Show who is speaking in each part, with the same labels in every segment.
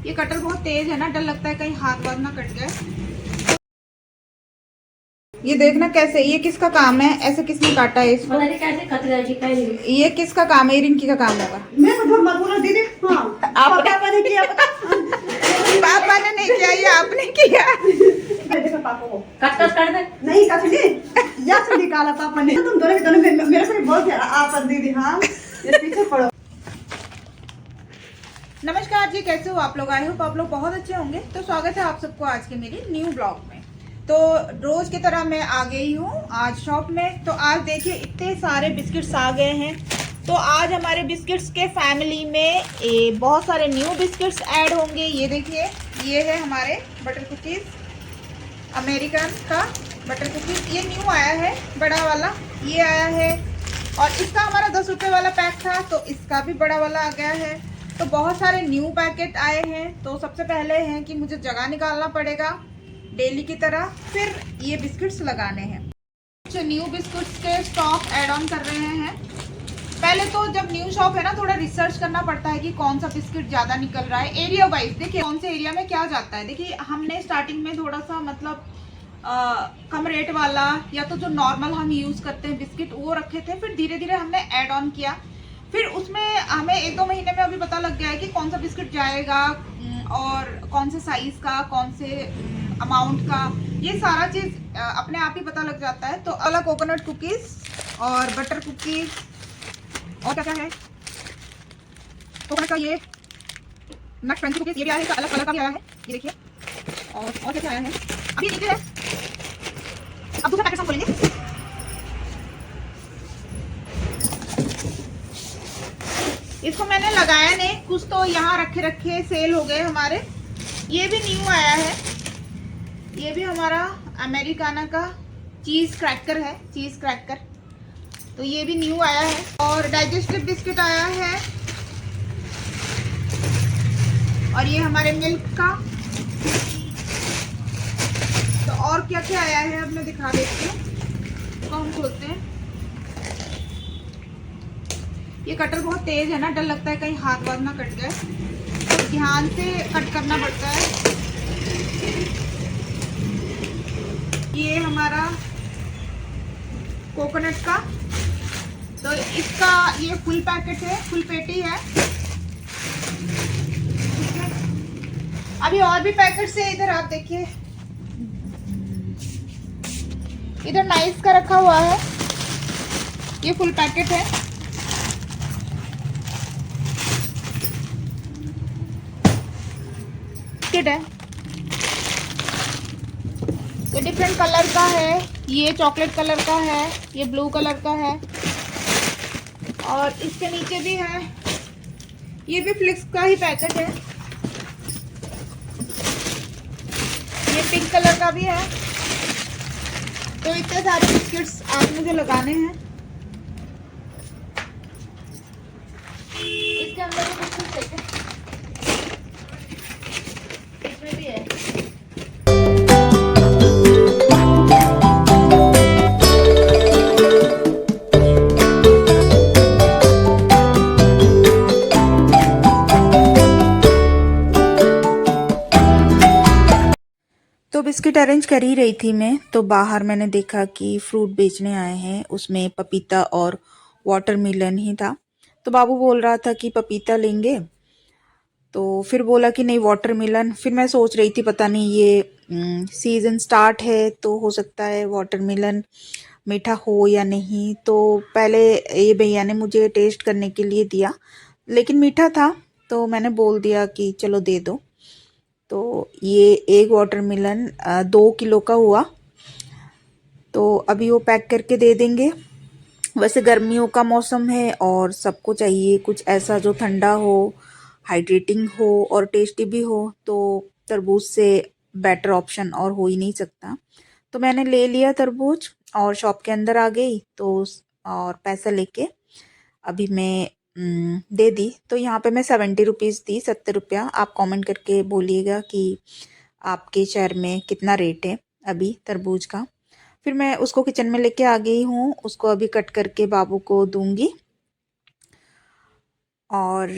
Speaker 1: ये कटर बहुत तेज है ना, डर लगता है कहीं हाथ वाथ ना कट जाए। ये देखना कैसे, ये किसका काम है, ऐसे किसने काटा है इसको,
Speaker 2: कैसे कट गया?
Speaker 1: ये किसका काम है, ये रिंकी का काम होगा।
Speaker 3: मैं तो मत बोलो दीदी। हाँ पापा ने किया पता।
Speaker 1: पापा ने नहीं किया, ये आपने किया।
Speaker 3: देखो पापा को
Speaker 2: कट कर दे।
Speaker 3: नहीं कटली या से निकाला पापा ने। तुम दोनों मेरे को बहुत प्यारा आप दीदी। हाँ ये पीछे पड़ो।
Speaker 1: नमस्कार जी, कैसे हो आप लोग? आई होप आप लोग बहुत अच्छे होंगे। तो स्वागत है आप सबको आज के मेरे न्यू ब्लॉग में। तो रोज की तरह मैं आ गई हूँ आज शॉप में। तो आज देखिए इतने सारे बिस्किट्स आ गए हैं। तो आज हमारे बिस्किट्स के फैमिली में बहुत सारे न्यू बिस्किट्स ऐड होंगे। ये देखिए, ये है हमारे बटर कुकीज़, अमेरिकन का बटर कुकीज़। ये न्यू आया है बड़ा वाला, ये आया है। और इसका हमारा 10 रुपये वाला पैक था, तो इसका भी बड़ा वाला आ गया है। तो बहुत सारे न्यू पैकेट आए हैं। तो सबसे पहले हैं कि मुझे जगह निकालना पड़ेगा डेली की तरह, फिर ये बिस्किट्स लगाने हैं। कुछ न्यू बिस्किट्स के स्टॉक ऐड ऑन कर रहे हैं। पहले तो जब न्यू शॉप है ना, थोड़ा रिसर्च करना पड़ता है कि कौन सा बिस्किट ज़्यादा निकल रहा है एरिया वाइज। देखिए कौन से एरिया में क्या जाता है। देखिए हमने स्टार्टिंग में थोड़ा सा मतलब कम रेट वाला या तो जो नॉर्मल हम यूज़ करते हैं बिस्किट वो रखे थे। फिर धीरे धीरे हमने ऐड ऑन किया। फिर उसमें हमें 1-2 महीने में अभी पता लग गया है कि कौन सा बिस्किट जाएगा और कौन से साइज़ का, कौन से अमाउंट का, ये सारा चीज़ अपने आप ही पता लग जाता है। तो अलग कोकोनट कुकीज़ और बटर कुकीज़ और क्या क्या है, कोकोनट का ये नट क्रंची कुकीज़, ये भी आया है, अलग कलर का भी आया है। ये देखिए, और क्या क्या आया है अभी नीचे है। अब दूसरा पैकेट हम खोलेंगे। इसको मैंने लगाया नहीं, कुछ तो यहाँ रखे रखे सेल हो गए हमारे। ये भी न्यू आया है, ये भी हमारा अमेरिकाना का चीज़ क्रैकर है, चीज़ क्रैकर। तो ये भी न्यू आया है। और डाइजेस्टिव बिस्किट आया है। और ये हमारे मिल्क का। तो और क्या क्या आया है अब मैं दिखा देती हूँ। तो हम खोलते हैं। ये कटर बहुत तेज है ना, डर लगता है कहीं हाथ वाथ ना कट जाए, तो ध्यान से कट करना पड़ता है। ये हमारा कोकोनट का, तो इसका ये फुल पैकेट है, फुल पेटी है। अभी और भी पैकेट्स है इधर, आप देखिए इधर नाइस का रखा हुआ है, ये फुल पैकेट है। किट है, ये डिफरेंट कलर का है, ये चॉकलेट कलर का है, ये ब्लू कलर का है। और इसके नीचे भी है, ये भी फ्लिक्स का ही पैकेट है, ये पिंक कलर का भी है। तो इतने सारे बिस्किट्स आज मुझे लगाने हैं। इसके अंदर भी कुछ है, इसमें भी है। तो बिस्किट अरेंज कर ही रही थी मैं, तो बाहर मैंने देखा कि फ्रूट बेचने आए हैं। उसमें पपीता और वाटरमेलन ही था। तो बाबू बोल रहा था कि पपीता लेंगे, तो फिर बोला कि नहीं वाटरमेलन। फिर मैं सोच रही थी पता नहीं ये सीज़न स्टार्ट है तो हो सकता है वाटरमेलन मीठा हो या नहीं। तो पहले ये भैया ने मुझे टेस्ट करने के लिए दिया, लेकिन मीठा था, तो मैंने बोल दिया कि चलो दे दो। तो ये एक वाटरमेलन 2 किलो का हुआ, तो अभी वो पैक करके दे देंगे। वैसे गर्मियों का मौसम है और सबको चाहिए कुछ ऐसा जो ठंडा हो, हाइड्रेटिंग हो और टेस्टी भी हो। तो तरबूज से बेटर ऑप्शन और हो ही नहीं सकता। तो मैंने ले लिया तरबूज और शॉप के अंदर आ गई। तो और पैसा लेके अभी मैं दे दी। तो यहाँ पे मैं 70 रुपीज़ दी, 70 रुपया। आप कमेंट करके बोलिएगा कि आपके शहर में कितना रेट है अभी तरबूज का। फिर मैं उसको किचन में लेके आ गई हूँ, उसको अभी कट करके बाबू को दूंगी। और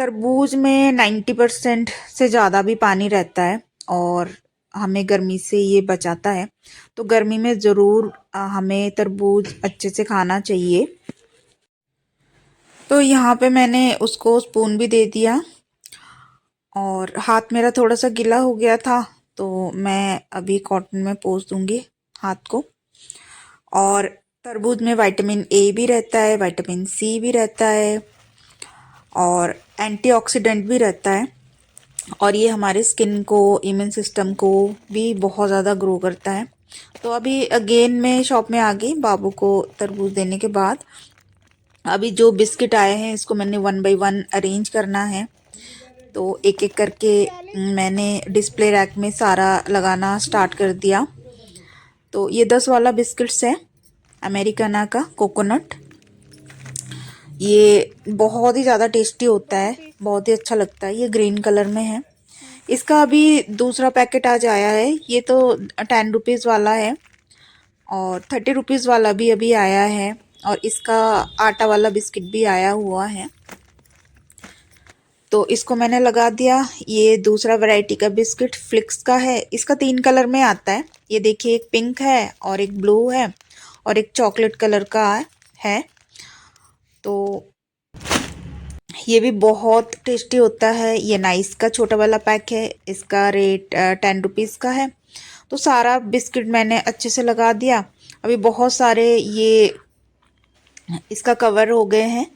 Speaker 1: तरबूज में 90% से ज़्यादा भी पानी रहता है और हमें गर्मी से ये बचाता है। तो गर्मी में ज़रूर हमें तरबूज अच्छे से खाना चाहिए। तो यहाँ पे मैंने उसको स्पून भी दे दिया और हाथ मेरा थोड़ा सा गीला हो गया था, तो मैं अभी कॉटन में पोंछ दूंगी हाथ को। और तरबूज में विटामिन ए भी रहता है, विटामिन सी भी रहता है और एंटीऑक्सीडेंट भी रहता है और ये हमारे स्किन को, इम्यून सिस्टम को भी बहुत ज़्यादा ग्रो करता है। तो अभी अगेन मैं शॉप में आ गई बाबू को तरबूज देने के बाद। अभी जो बिस्किट आए हैं इसको मैंने 1 बाय 1 अरेंज करना है। तो एक एक करके मैंने डिस्प्ले रैक में सारा लगाना स्टार्ट कर दिया। तो ये 10 वाला बिस्किट्स है अमेरिकाना का कोकोनट। ये बहुत ही ज़्यादा टेस्टी होता है, बहुत ही अच्छा लगता है। ये ग्रीन कलर में है। इसका अभी दूसरा पैकेट आज आया है। ये तो 10 रुपीज़ वाला है और 30 रुपीज़ वाला भी अभी आया है और इसका आटा वाला बिस्किट भी आया हुआ है। तो इसको मैंने लगा दिया। ये दूसरा वैरायटी का बिस्किट फ्लिक्स का है। इसका 3 कलर में आता है। ये देखिए, एक पिंक है और एक ब्लू है और एक चॉकलेट कलर का है। तो ये भी बहुत टेस्टी होता है। ये नाइस का छोटा वाला पैक है। इसका रेट 10 रुपीज़ का है। तो सारा बिस्किट मैंने अच्छे से लगा दिया। अभी बहुत सारे ये इसका कवर हो गए हैं,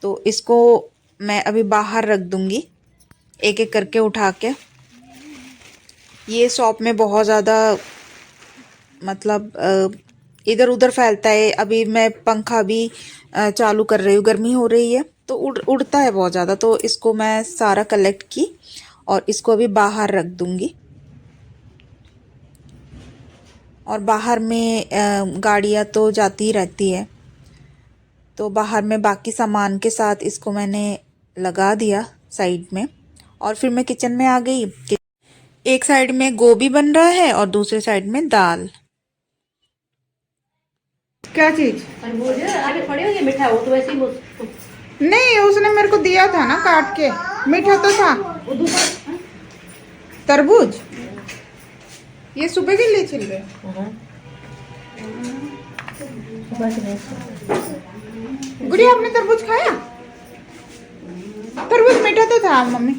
Speaker 1: तो इसको मैं अभी बाहर रख दूंगी एक एक करके उठा के। ये शॉप में बहुत ज़्यादा मतलब इधर उधर फैलता है। अभी मैं पंखा भी चालू कर रही हूँ, गर्मी हो रही है तो उड़ता है बहुत ज़्यादा। तो इसको मैं सारा कलेक्ट की और इसको अभी बाहर रख दूंगी। और बाहर में गाड़ियाँ तो जाती ही रहती है, तो बाहर में बाकी सामान के साथ इसको मैंने लगा दिया साइड में। और फिर मैं किचन में आ गई। एक साइड में गोभी बन रहा है और दूसरे साइड में दाल। क्या चीज?
Speaker 2: तरबूज आगे पड़े हो, ये मीठा हो तो वैसे ही
Speaker 1: नहीं, उसने मेरे को दिया था ना काट के। मीठा तो था। तरबूज ये सुबह के लिए छिल गए। गुड़िया, आपने तरबूज खाया? तरबूज मीठा तो था मम्मी।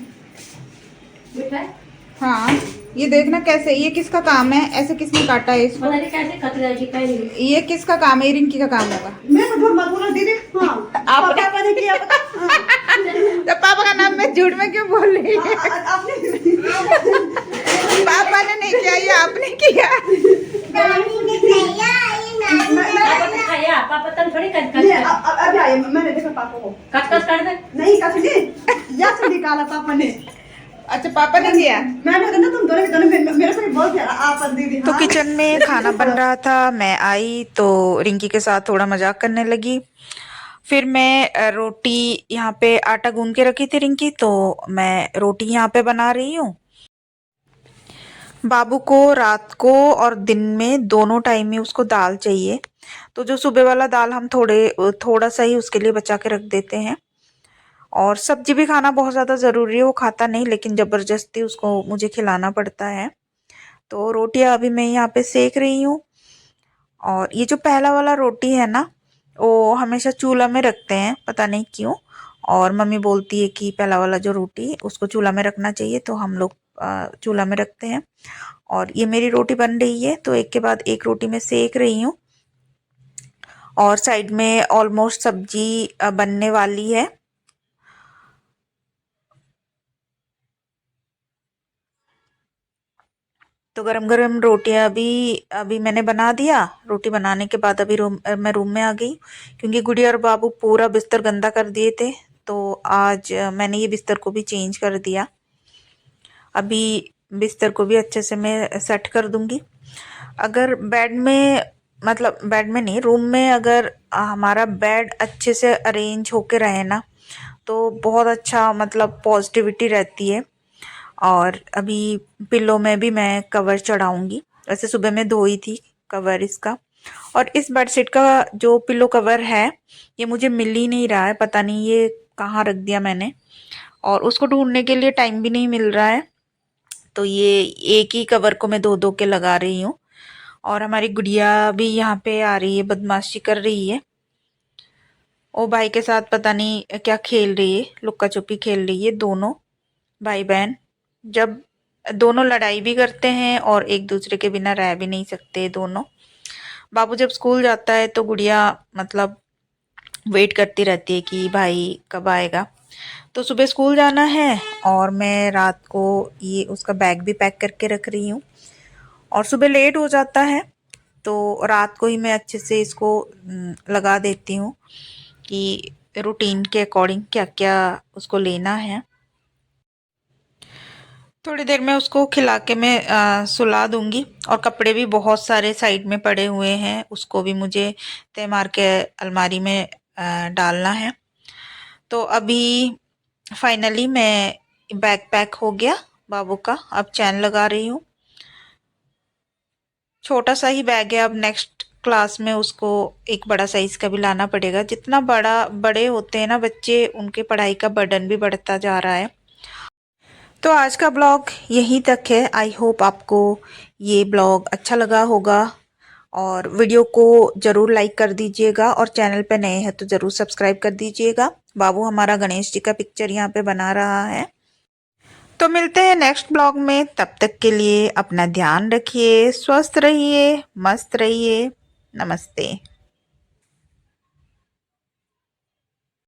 Speaker 2: मीठा है।
Speaker 1: हाँ, ये देखना कैसे, ये किसका काम है? ऐसे किसने काटा है इसको?
Speaker 2: पता नहीं कैसे खतरे जाएगी, कहीं नहीं।
Speaker 1: ये किसका काम है? ये रिंकी का काम होगा।
Speaker 3: मैं तो झूठ मत बोलो दीदी। हाँ,
Speaker 1: आपने
Speaker 3: पापा ने किया पता। हाँ,
Speaker 1: तो पापा का नाम मैं झूठ में क्यों बोल रही है?
Speaker 3: आपने
Speaker 1: पापा ने नहीं किया, ये आपने किया।
Speaker 2: पापा ने खाया, पापा तन थोड़ी कट
Speaker 3: ये
Speaker 2: कट
Speaker 3: अभी आए, मैंने देखा पापा को।
Speaker 2: कट कट कर दे।
Speaker 3: नहीं कटली, या से निकाला पापा ने।
Speaker 1: अच्छा, पापा ने किया।
Speaker 3: मैंने कहा ना तुम दोनों के दोनों मेरे को भी बोल दिया आप दीदी।
Speaker 1: तो
Speaker 3: हाँ।
Speaker 1: किचन में खाना बन रहा था, मैं आई तो रिंकी के साथ थोड़ा मजाक करने लगी। फिर मैं रोटी यहाँ पे आटा गूंद के रखी थी रिंकी, तो मैं रोटी यहाँ पे बना रही हूँ। बाबू को रात को और दिन में दोनों टाइम में उसको दाल चाहिए। तो जो सुबह वाला दाल हम थोड़ा सा ही उसके लिए बचा के रख देते हैं। और सब्जी भी खाना बहुत ज़्यादा ज़रूरी है। वो खाता नहीं, लेकिन ज़बरदस्ती उसको मुझे खिलाना पड़ता है। तो रोटियां अभी मैं यहाँ पे सेक रही हूँ। और ये जो पहला वाला रोटी है ना, वो हमेशा चूल्हा में रखते हैं, पता नहीं क्यों। और मम्मी बोलती है कि पहला वाला जो रोटी उसको चूल्हा में रखना चाहिए, तो हम लोग चूल्हा में रखते हैं। और ये मेरी रोटी बन रही है, तो एक के बाद एक रोटी मैं सेक रही हूँ। और साइड में ऑलमोस्ट सब्जी बनने वाली है। तो गरम गरम रोटियां अभी मैंने बना दिया। रोटी बनाने के बाद अभी मैं रूम में आ गई, क्योंकि गुड़िया और बाबू पूरा बिस्तर गंदा कर दिए थे। तो आज मैंने ये बिस्तर को भी चेंज कर दिया। अभी बिस्तर को भी अच्छे से मैं सेट कर दूंगी। अगर बेड में, मतलब बेड में नहीं, रूम में अगर हमारा बेड अच्छे से अरेंज होके रहे ना, तो बहुत अच्छा मतलब पॉजिटिविटी रहती है। और अभी पिलो में भी मैं कवर चढ़ाऊंगी। वैसे सुबह में धोई थी कवर इसका। और इस बेडशीट का जो पिलो कवर है, ये मुझे मिल ही नहीं रहा है, पता नहीं ये कहाँ रख दिया मैंने। और उसको ढूंढने के लिए टाइम भी नहीं मिल रहा है। तो ये एक ही कवर को मैं 2-2 के लगा रही हूँ। और हमारी गुड़िया भी यहाँ पे आ रही है, बदमाशी कर रही है। वो भाई के साथ पता नहीं क्या खेल रही है, लुक्का छुपी खेल रही है। दोनों भाई बहन जब दोनों लड़ाई भी करते हैं और एक दूसरे के बिना रह भी नहीं सकते दोनों। बाबू जब स्कूल जाता है तो गुड़िया मतलब वेट करती रहती है कि भाई कब आएगा। तो सुबह स्कूल जाना है और मैं रात को ये उसका बैग भी पैक करके रख रही हूँ। और सुबह लेट हो जाता है तो रात को ही मैं अच्छे से इसको लगा देती हूँ कि रूटीन के अकॉर्डिंग क्या क्या उसको लेना है। थोड़ी देर में उसको खिला के मैं सुला दूंगी। और कपड़े भी बहुत सारे साइड में पड़े हुए हैं, उसको भी मुझे तय मार के अलमारी में डालना है। तो अभी फाइनली मैं बैग पैक हो गया बाबू का। अब चैन लगा रही हूँ। छोटा सा ही बैग है, अब नेक्स्ट क्लास में उसको एक बड़ा साइज का भी लाना पड़ेगा। जितना बड़े होते हैं ना बच्चे, उनके पढ़ाई का बर्डन भी बढ़ता जा रहा है। तो आज का ब्लॉग यहीं तक है। आई होप आपको ये ब्लॉग अच्छा लगा होगा और वीडियो को ज़रूर लाइक कर दीजिएगा और चैनल पे नए हैं तो ज़रूर सब्सक्राइब कर दीजिएगा। बाबू हमारा गणेश जी का पिक्चर यहाँ पे बना रहा है। तो मिलते हैं नेक्स्ट ब्लॉग में, तब तक के लिए अपना ध्यान रखिए, स्वस्थ रहिए, मस्त रहिए। नमस्ते।